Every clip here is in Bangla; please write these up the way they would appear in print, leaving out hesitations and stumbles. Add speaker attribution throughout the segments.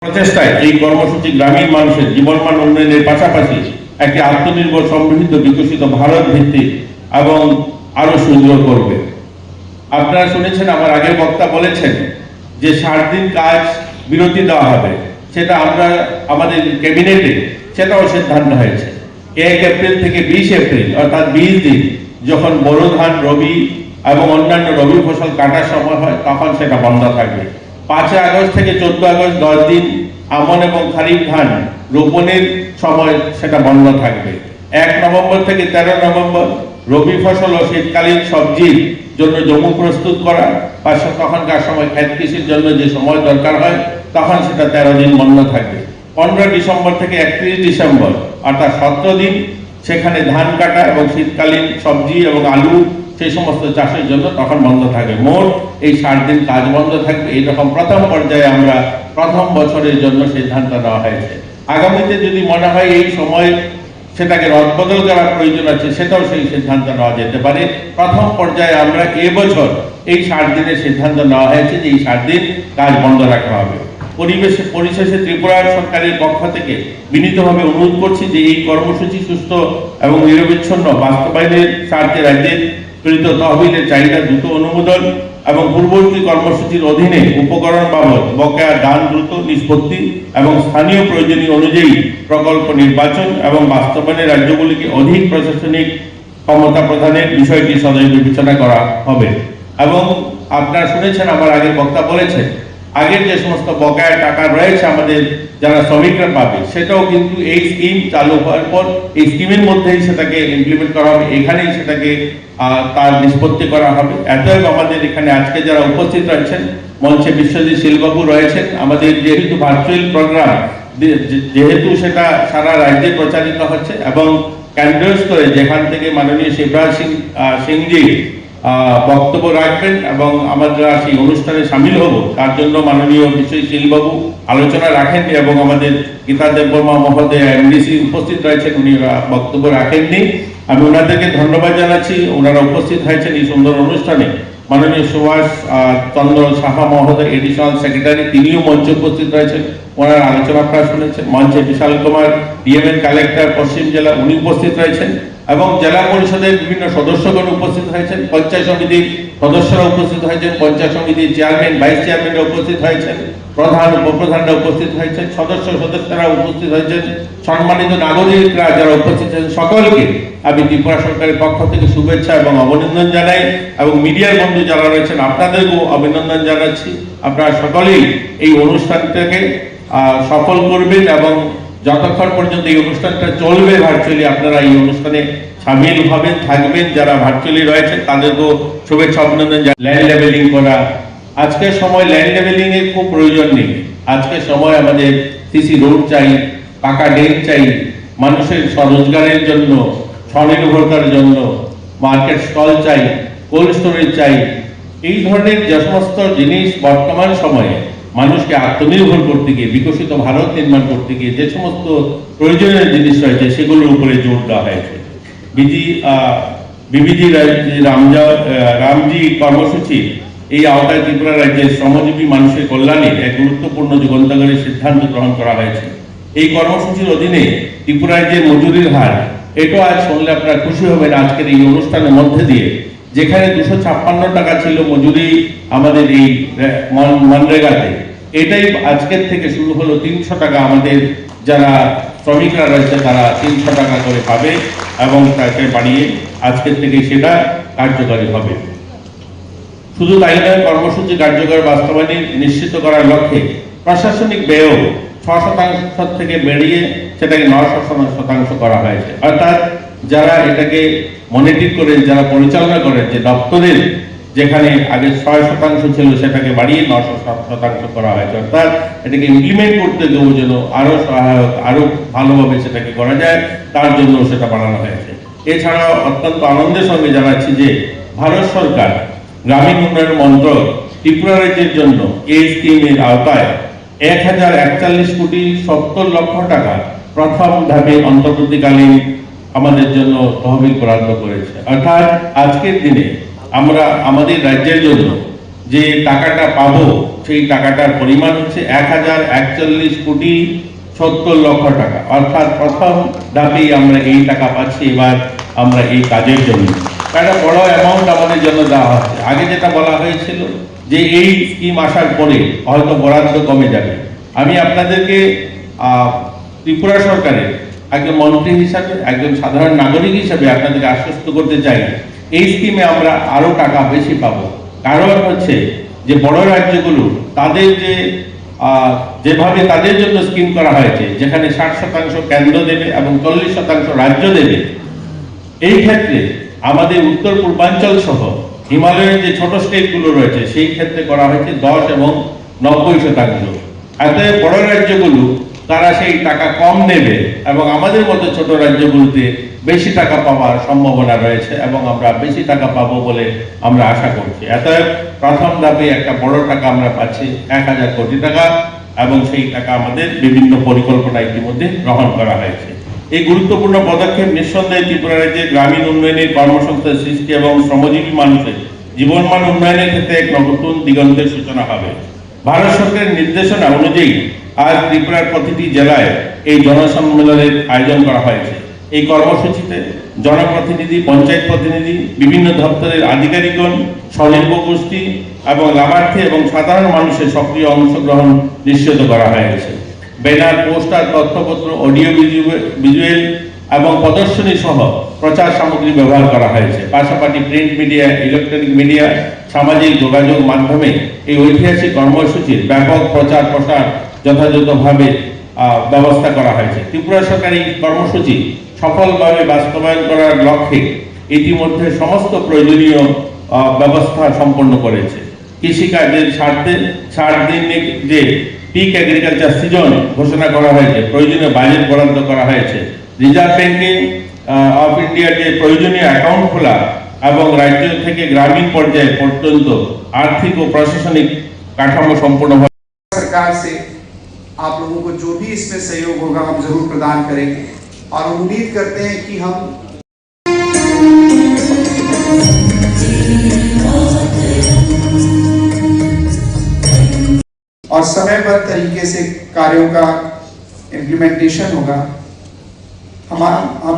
Speaker 1: প্রচেষ্টায় এই কর্মসূচি গ্রামীণ মানুষের জীবনমান উন্নয়নের পাশাপাশি একটি আত্মনির্ভর সমৃদ্ধ বিকশিত ভারত ভিত্তিক এবং আরো সুদৃঢ় করবে। আপনারা শুনেছেন, আমার আগের বক্তা বলেছেন যে 60 দিন কাজ বিরতি দেওয়া হবে, সেটা আমরা আমাদের ক্যাবিনেটে সেটাও সিদ্ধান্ত হয়েছে। 1 এপ্রিল থেকে 20 এপ্রিল অর্থাৎ 20 দিন যখন বোরো ধান, রবি এবং অন্যান্য রবি ফসল কাটার সময় হয় তখন সেটা বন্ধ থাকবে। 5 আগস্ট থেকে 14 আগস্ট 10 দিন আমন এবং খারিফ ধান রোপণের সময় সেটা বন্ধ থাকবে। 1 নভেম্বর থেকে 13 নভেম্বর রবি ফসল ও শীতকালীন সবজির জন্য জমি প্রস্তুত করা, তখনকার সময় ক্ষেত কৃষির জন্য যে সময় দরকার হয় তখন সেটা 13 দিন বন্ধ থাকবে। 15 ডিসেম্বর থেকে 31 ডিসেম্বর অর্থাৎ 17 দিন সেখানে ধান কাটা এবং শীতকালীন সবজি এবং আলু সেই সমস্ত চাষের জন্য তখন বন্ধ থাকবে। মোট এই 60 দিন কাজ বন্ধ থাকবে। এইরকম প্রথম পর্যায়ে আমরা প্রথম বছরের জন্য সিদ্ধান্ত নেওয়া হয়েছে। আগামীতে যদি মনে হয় এই সময় সেটাকে রদবদল করার প্রয়োজন আছে, সেটাও সেই সিদ্ধান্ত নেওয়া যেতে পারে। প্রথম পর্যায়ে আমরা এবছর এই 60 দিনের সিদ্ধান্ত নেওয়া হয়েছে যে এই 60 দিন কাজ বন্ধ রাখা হবে। পরিশেষে ত্রিপুরা সরকারের পক্ষ থেকে বিনীতভাবে অনুরোধ করছি যে এই কর্মসূচি সুস্থ এবং নিরবিচ্ছিন্ন বাস্তবায়নের স্বার্থে রাজ্যের প্রেরিত তহবিলের চাহিদা দ্রুত অনুমোদন এবং পূর্ববর্তী কর্মসূচির অধীনে উপকরণ বাবদ বকেয়া দান দ্রুত নিষ্পত্তি এবং স্থানীয় প্রয়োজনীয় অনুযায়ী প্রকল্প নির্বাচন এবং বাস্তবায়নে রাজ্যগুলিকে অধিক প্রশাসনিক ক্ষমতা প্রদানের বিষয়টি সদয় বিবেচনা করা হবে। এবং আপনারা শুনেছেন, আমার আগের বক্তা বলেছেন, আগের যে সমস্ত বকেয়া টাকা রয়েছে আমাদের যারা শ্রমিকরা পাবে, সেটাও কিন্তু এই স্কিম চালু হওয়ার পর এই স্কিমের মধ্যেই সেটাকে ইমপ্লিমেন্ট করা হবে, এখানেই সেটাকে তার নিষ্পত্তি করা হবে। এতএব আমাদের এখানে আজকে যারা উপস্থিত রয়েছেন, মঞ্চে বিশ্বজিৎ শীলবাবু রয়েছেন, আমাদের যেহেতু ভার্চুয়াল প্রোগ্রাম, যেহেতু সেটা সারা রাজ্যে প্রচারিত হচ্ছে এবং ক্যান্ডোস করে যেখান থেকে মাননীয় শিবরাজ সিংজি বক্তব্য রাখবেন এবং আমরা সেই অনুষ্ঠানে সামিল হব, তার জন্য মাননীয় বিশ্বজিৎ শীলবাবু আলোচনা রাখেননি এবং আমাদের গীতা দেববর্মা মহোদয় এমডিসি উপস্থিত রয়েছেন, উনি বক্তব্য রাখেননি। আমি ওনাদেরকে ধন্যবাদ জানাচ্ছি, ওনারা উপস্থিত হয়েছেন এই সুন্দর অনুষ্ঠানে। মাননীয় সুভাষ চন্দ্র সাহা মহোদয় এডিশনাল সেক্রেটারি, তিনিও মঞ্চে উপস্থিত রয়েছেন, ওনার আলোচনা আপনারা শুনেছেন। মঞ্চে বিশাল কুমার ডিএমএন কালেক্টর পশ্চিম জেলা, উনি উপস্থিত রয়েছেন এবং জেলা পরিষদের বিভিন্ন সদস্যগণ উপস্থিত হয়েছেন, পঞ্চায়েত সমিতির সদস্যরা উপস্থিত হয়েছেন, পঞ্চায়েত সমিতির চেয়ারম্যান, ভাইস চেয়ারম্যানরা উপস্থিত হয়েছেন, প্রধান উপপ্রধানরা উপস্থিত হয়েছেন, সদস্যরা উপস্থিত হয়েছেন, সম্মানিত নাগরিকরা যারা উপস্থিত হয়েছেন, সকলকে আমি ত্রিপুরা সরকারের পক্ষ থেকে শুভেচ্ছা এবং অভিনন্দন জানাই এবং মিডিয়ার বন্ধু যারা রয়েছেন আপনাদেরকেও অভিনন্দন জানাচ্ছি। আপনারা সকলেই এই অনুষ্ঠানটাকে সফল করবেন এবং যতক্ষণ পর্যন্ত এই অনুষ্ঠানটা চলবে ভার্চুয়ালি, আপনারা এই অনুষ্ঠানে সামিল হবেন, থাকবেন। যারা ভার্চুয়ালি রয়েছেন তাদেরকেও শুভেচ্ছা অভিনন্দন। ল্যান্ড লেভেলিং করা, আজকের সময় ল্যান্ড লেভেলিং এর খুব প্রয়োজন নেই। আজকের সময় আমাদের সিসি রোড চাই, পাকা ড্রেন চাই, মানুষের স্বরোজগারের জন্য, স্বনির্ভরতার জন্য মার্কেট স্টল চাই, কোল্ড স্টোরেজ চাই। এই ধরনের যে সমস্ত জিনিস বর্তমান সময়ে মানুষকে আত্মনির্ভর করতে গিয়ে, বিকশিত ভারত নির্মাণ করতে গিয়ে যে সমস্ত প্রয়োজনীয় জিনিস রয়েছে সেগুলোর উপরে জোর দেওয়া হয়েছে। বিবিজি রামজি কর্মসূচি এই আওতায় ত্রিপুরা রাজ্যের শ্রমজীবী মানুষের কল্যাণে এক গুরুত্বপূর্ণ যুগান্তকারী সিদ্ধান্ত গ্রহণ করা হয়েছে। এই কর্মসূচির অধীনে ত্রিপুরা রাজ্যের মজুরির হার, এটাও আজ শুনলে আপনারা খুশি হবেন আজকের এই অনুষ্ঠানের মধ্যে দিয়ে, যেখানে 256 টাকা ছিল মজুরি আমাদের এই মনরেগাতে, এটাই আজকের থেকে শুরু হলো 300 টাকা। আমাদের যারা শ্রমিকরা রয়েছে তারা 300 টাকা করে পাবে এবং তাকে বাড়িয়ে আজকের থেকে সেটা কার্যকরী হবে। শুধু তাই নয়, কর্মসূচি কার্যকর বাস্তবায়ন নিশ্চিত করার লক্ষ্যে প্রশাসনিক ব্যয় 6% থেকে বেড়িয়ে সেটাকে 9% করা হয়েছে। অর্থাৎ যারা এটাকে মনিটর করেন, যারা পরিচালনা করেন, যে দপ্তরের যেখানে আগে 6% ছিল সেটাকে বাড়িয়ে 9% করা হয়েছে। অর্থাৎ এটাকে ইমপ্লিমেন্ট করতে গিয়েও যেন আরো সহায়ক, আরো ভালোভাবে সেটাকে করা যায়, তার জন্য সেটা বাড়ানো হয়েছে। এছাড়াও অত্যন্ত আনন্দের সঙ্গে জানাচ্ছি যে ভারত সরকার গ্রামীণ উন্নয়ন মন্ত্রক ত্রিপুরা রাজ্যের জন্য এই স্কিমের আওতায় 1041 কোটি 70 লক্ষ টাকা প্রথম ধাপে অন্তর্বর্তীকালীন আমাদের জন্য তহবিল বরাদ্দ করেছে। অর্থাৎ আজকের দিনে আমরা আমাদের রাজ্যের জন্য যে টাকাটা পাবো সেই টাকাটার পরিমাণ হচ্ছে 1041,70,00,000 টাকা। অর্থাৎ প্রথম ধাপেই আমরা এই টাকা পাচ্ছি এবার আমরা এই কাজের জন্য। একটা বড় অ্যামাউন্ট আমাদের জন্য দেওয়া হচ্ছে। আগে যেটা বলা হয়েছিল যে এই স্কিম আসার পরে হয়তো বরাদ্দ কমে যাবে। আমি আপনাদেরকে ত্রিপুরা সরকারের একজন মন্ত্রী হিসাবে, একজন সাধারণ নাগরিক হিসাবে আপনাদেরকে আশ্বস্ত করতে চাই, এই স্কিমে আমরা আরো টাকা বেশি পাবো। কারণ হচ্ছে যে বড় রাজ্যগুলো তাদের যেভাবে তাদের জন্য স্কিম করা হয়েছে, যেখানে 60% কেন্দ্র দেবে এবং 40% রাজ্য দেবে, এই ক্ষেত্রে আমাদের উত্তর পূর্বাঞ্চল সহ হিমালয়ের যে ছোট স্টেটগুলো রয়েছে সেই ক্ষেত্রে করা হয়েছে 10 এবং 90%। অতএব বড় রাজ্যগুলো তারা সেই টাকা কম নেবে এবং আমাদের মতো ছোট রাজ্যগুলোতে বেশি টাকা পাওয়ার সম্ভাবনা রয়েছে এবং আমরা বেশি টাকা পাবো বলে আমরা আশা করছি। অতএব প্রথম ধাপে একটা বড় টাকা আমরা পাচ্ছি 1000 কোটি টাকা এবং সেই টাকা আমাদের বিভিন্ন পরিকল্পনা ইতিমধ্যে গ্রহণ করা হয়েছে। এই গুরুত্বপূর্ণ পদক্ষেপ নিঃসন্দেহে ত্রিপুরা রাজ্যের গ্রামীণ উন্নয়নের, কর্মসংস্থান সৃষ্টি এবং শ্রমজীবী মানুষের জীবনমান উন্নয়নের ক্ষেত্রে এক নতুন দিগন্তের সূচনা হবে। ভারত সরকারের নির্দেশনা অনুযায়ী আজ ত্রিপুরার প্রতিটি জেলায় এই জনসম্মেলনের আয়োজন করা হয়েছে। এই কর্মসূচিতে জনপ্রতিনিধি, পঞ্চায়েত প্রতিনিধি, বিভিন্ন দপ্তরের আধিকারিকগণ, স্বনির্ভর গোষ্ঠী এবং লাভার্থী এবং সাধারণ মানুষের সক্রিয় অংশগ্রহণ নিশ্চিত করা হয়েছে। ব্যানার, পোস্টার, তথ্যপত্র, অডিও ভিজুয়াল এবং প্রদর্শনী সহ প্রচার সামগ্রী ব্যবহার করা হয়েছে। পাশাপাশি প্রিন্ট মিডিয়া, ইলেকট্রনিক মিডিয়া, সামাজিক যোগাযোগ মাধ্যমে এই ঐতিহাসিক কর্মসূচির ব্যাপক প্রচার প্রসার যথাযথভাবে ব্যবস্থা করা হয়েছে। ত্রিপুরা সরকার এই কর্মসূচি সফলভাবে বাস্তবায়ন করার লক্ষ্যে ইতিমধ্যে সমস্ত প্রয়োজনীয় ব্যবস্থা সম্পন্ন করেছে। কৃষিকাজের স্বার্থে 60 দিন যে পিক এগ্রিকালচার সিজন ঘোষণা করা হয়েছে, প্রয়োজনীয় বাজেট বরাদ্দ করা হয়েছে। রিজার্ভ ব্যাংকে অফ ইন্ডিয়ার যে প্রয়োজনীয় অ্যাকাউন্ট খোলা এবং রাজ্য থেকে গ্রামীণ পর্যায়ে পর্যন্ত আর্থিক ও প্রশাসনিক কাঠামো সম্পূর্ণ
Speaker 2: सरकार से आप लोगों को जो भी इसमें सहयोग होगा हम जरूर प्रदान करेंगे और उम्मीद करते हैं कि हम और समयबद्ध तरीके से कार्यों का इम्प्लीमेंटेशन होगा।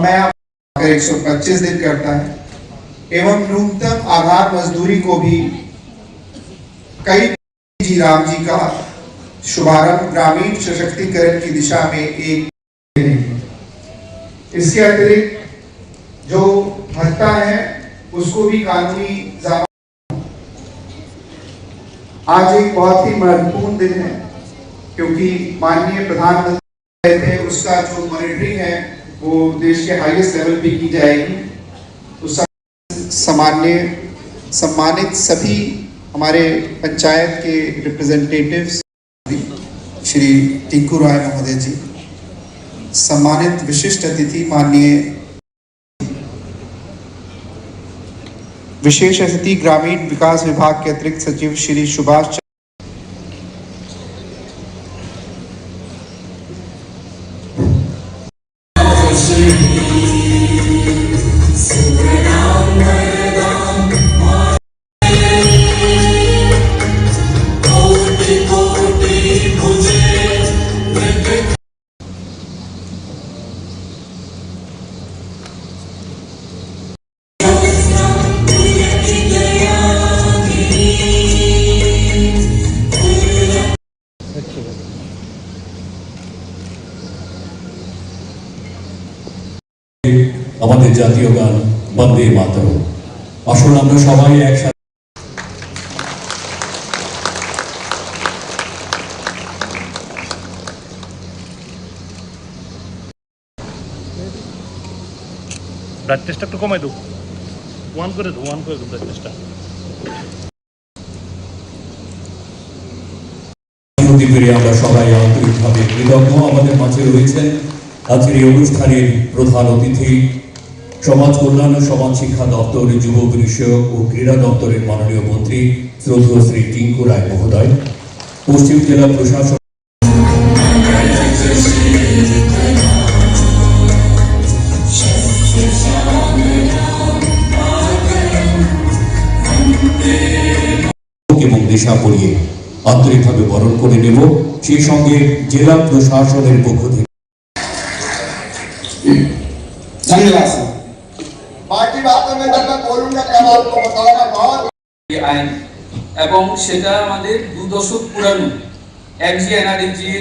Speaker 2: मैं 125 दिन करता है एवं न्यूनतम आधार मजदूरी को भी कई जी राम जी का शुभारंभ ग्रामीण सशक्तिकरण की दिशा में एक। इसके अतिरिक्त जो भत्ता है उसको भी कानूनी आज एक बहुत ही महत्वपूर्ण दिन है क्योंकि माननीय प्रधानमंत्री थे, उसका जो मॉनिटरिंग है वो देश के हाईएस्ट लेवल पे की जाएगी। उस सम्मानित सभी हमारे पंचायत के रिप्रेजेंटेटिव्स श्री टिंकू राय महोदय जी, सम्मानित विशिष्ट अतिथि माननीय विशेष अतिथि ग्रामीण विकास विभाग के अतिरिक्त सचिव श्री सुभाष
Speaker 3: আমাদের জাতীয় গান বন্দে মাতরম। আসলে আমরা সবাই একসাথে
Speaker 4: ব্লাড টেস্টটা একটু কমাই দাও, ওয়ান করে দাও ব্লাড টেস্টটা।
Speaker 3: আমরা সবাই আন্তরিকভাবে কৃতজ্ঞ। আমাদের মাঝে রয়েছেন আজকের এই অনুষ্ঠানের প্রধান অতিথি, সমাজ কল্যাণ ও সমাজ শিক্ষা দপ্তরের যুব বিষয়ক ও ক্রীড়া দপ্তরের মাননীয় মন্ত্রী শ্রদ্ধেয় শ্রী টিঙ্কু রায় মহোদয়, পশ্চিম জেলা প্রশাসক এবং দিশা পড়িয়ে আন্তরিকভাবে বরণ করে নেব। সেই সঙ্গে জেলা প্রশাসনের পক্ষ থেকে
Speaker 2: धन्यवाद सर। बाकी बातों में जब मैं बोलूंगा तब आपको बताऊंगा बहुत
Speaker 5: আইন এবং সেটা আমাদের 2 দশক পুরানো এনজিএনআরজি